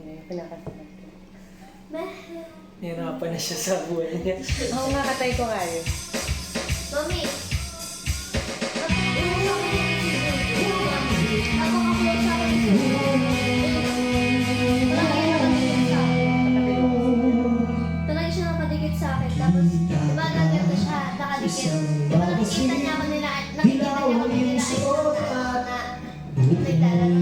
niya, yung pinakasapat ko. Nahirapan na siya sa buhay niya. Oo nga, katay ko nga yun. Mami! Ako upload sa akin sa Talaga siya nakadikit sa akin. Tapos, diba naganda siya, nakadikit. Diba nakikita niya ako nila, nakikita niya ako nila ay na may talaga.